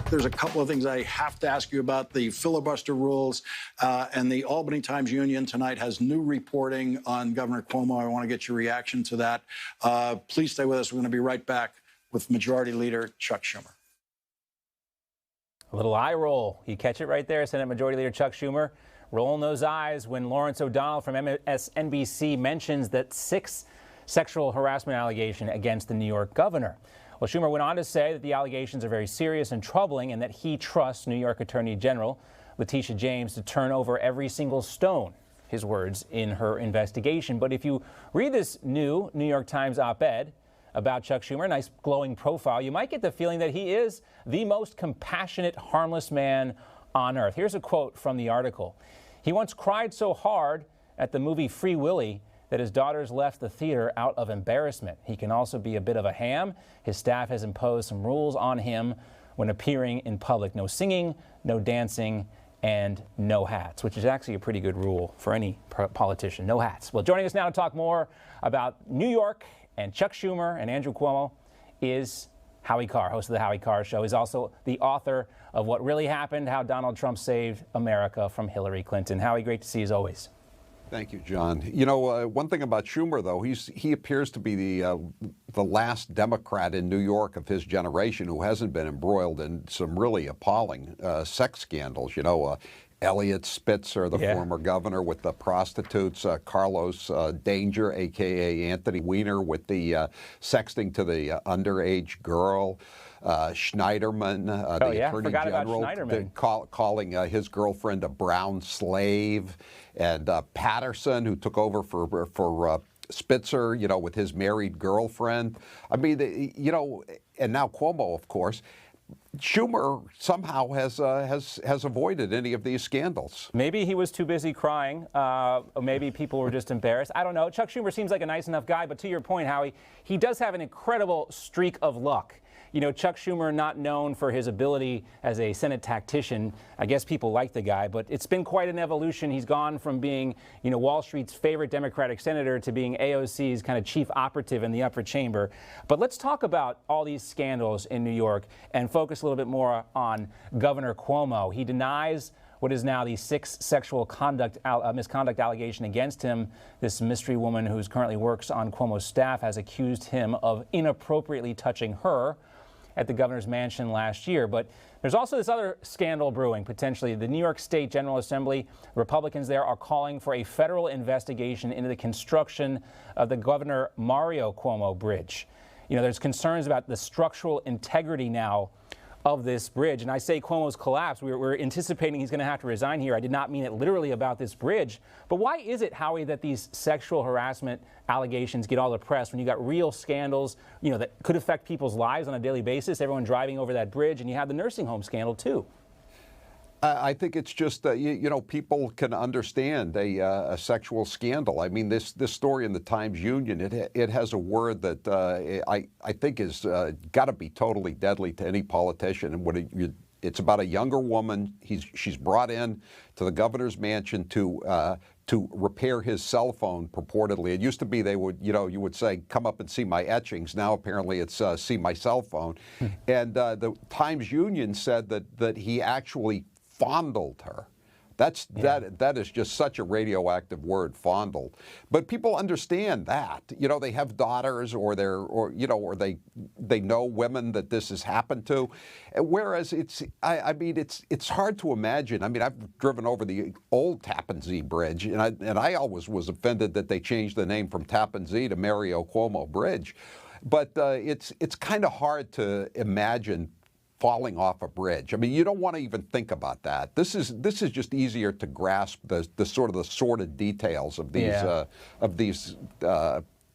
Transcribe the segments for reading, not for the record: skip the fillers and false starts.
There's a couple of things I have to ask you about. The filibuster rules and the Albany Times-Union tonight has new reporting on Governor Cuomo. I want to get your reaction to that. Please stay with us. We're going to be right back with Majority Leader Chuck Schumer. A little eye roll. You catch it right there, Senate Majority Leader Chuck Schumer rolling those eyes when Lawrence O'Donnell from MSNBC mentions that 6 sexual harassment allegation against the New York governor. Well, Schumer went on to say that the allegations are very serious and troubling and that he trusts New York Attorney General Letitia James to turn over every single stone, his words, in her investigation. But if you read this new New York Times op-ed about Chuck Schumer, a nice glowing profile, you might get the feeling that he is the most compassionate, harmless man on earth. Here's a quote from the article. He once cried so hard at the movie Free Willy that his daughters left the theater out of embarrassment. He can also be a bit of a ham. His staff has imposed some rules on him when appearing in public. No singing, no dancing, and no hats, which is actually a pretty good rule for any politician. No hats. Well, joining us now to talk more about New York and Chuck Schumer and Andrew Cuomo is Howie Carr, host of the Howie Carr Show. He's also the author of What Really Happened, How Donald Trump Saved America from Hillary Clinton. Howie, great to see you as always. Thank you, John. You know, one thing about Schumer, though, he appears to be the last Democrat in New York of his generation who hasn't been embroiled in some really appalling sex scandals. You know, Elliot Spitzer, the former governor, with the prostitutes, Carlos Danger, a.k.a. Anthony Weiner, with the sexting to the underage girl, Schneiderman, the Attorney General, calling his girlfriend a brown slave, and Patterson, who took over for Spitzer, you know, with his married girlfriend. I mean, you know, and now Cuomo, of course. Schumer somehow has avoided any of these scandals. Maybe he was too busy crying. Maybe people were just embarrassed. I don't know. Chuck Schumer seems like a nice enough guy, but to your point, Howie, he does have an incredible streak of luck. You know, Chuck Schumer, not known for his ability as a Senate tactician. I guess people like the guy, but it's been quite an evolution. He's gone from being, you know, Wall Street's favorite Democratic senator to being AOC's kind of chief operative in the upper chamber. But let's talk about all these scandals in New York and focus a little bit more on Governor Cuomo. He denies what is now the 6th sexual misconduct allegation against him. This mystery woman who currently works on Cuomo's staff has accused him of inappropriately touching her at the governor's mansion last year. But there's also this other scandal brewing, potentially. The New York State General Assembly, Republicans there are calling for a federal investigation into the construction of the Governor Mario Cuomo Bridge. You know, there's concerns about the structural integrity now of this bridge. And I say Cuomo's collapse. We're anticipating he's going to have to resign here. I did not mean it literally about this bridge. But why is it, Howie, that these sexual harassment allegations get all the press when you got real scandals, you know, that could affect people's lives on a daily basis, everyone driving over that bridge, and you have the nursing home scandal, too? I think it's just, you know, people can understand a sexual scandal. I mean, this story in the Times-Union, it has a word that I think is got to be totally deadly to any politician. And it's about a younger woman. She's brought in to the governor's mansion to repair his cell phone, purportedly. It used to be they would, you know, you would say, come up and see my etchings. Now apparently it's see my cell phone. And the Times-Union said that he actually fondled her. That is just such a radioactive word, fondled. But people understand that. You know, they have daughters, or they know women that this has happened to. Whereas I mean, it's hard to imagine. I mean, I've driven over the old Tappan Zee Bridge, and I always was offended that they changed the name from Tappan Zee to Mario Cuomo Bridge. But it's kind of hard to imagine falling off a bridge. I mean, you don't want to even think about that. This is just easier to grasp the sordid details of these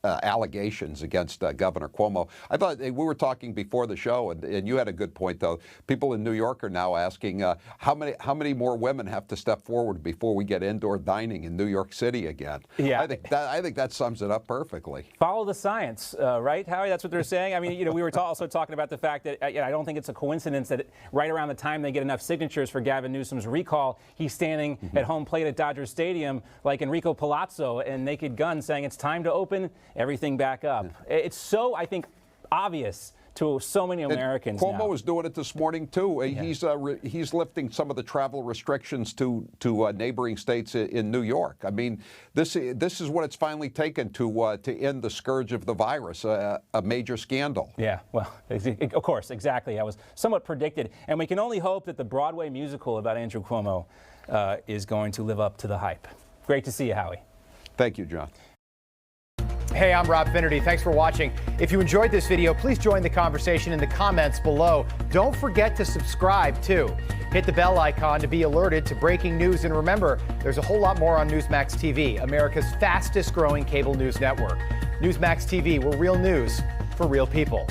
allegations against Governor Cuomo. I thought we were talking before the show, and you had a good point, though. People in New York are now asking how many more women have to step forward before we get indoor dining in New York City again. Yeah, I think that sums it up perfectly. Follow the science, right, Howie? That's what they're saying. I mean, you know, we were also talking about the fact that I don't think it's a coincidence that right around the time they get enough signatures for Gavin Newsom's recall, he's standing at home plate at Dodger Stadium like Enrico Palazzo and Naked Gun, saying it's time to open everything back up. It's so, I think, obvious to so many Americans. Cuomo now. is doing it this morning too. He's lifting some of the travel restrictions to neighboring states in New York. I mean, this is what it's finally taken to end the scourge of the virus, a major scandal. Yeah, well, of course, exactly. That was somewhat predicted, and we can only hope that the Broadway musical about Andrew Cuomo is going to live up to the hype. Great to see you, Howie. Thank you, John. Hey, I'm Rob Finnerty. Thanks for watching. If you enjoyed this video, please join the conversation in the comments below. Don't forget to subscribe, too. Hit the bell icon to be alerted to breaking news. And remember, there's a whole lot more on Newsmax TV, America's fastest growing cable news network. Newsmax TV, where real news for real people.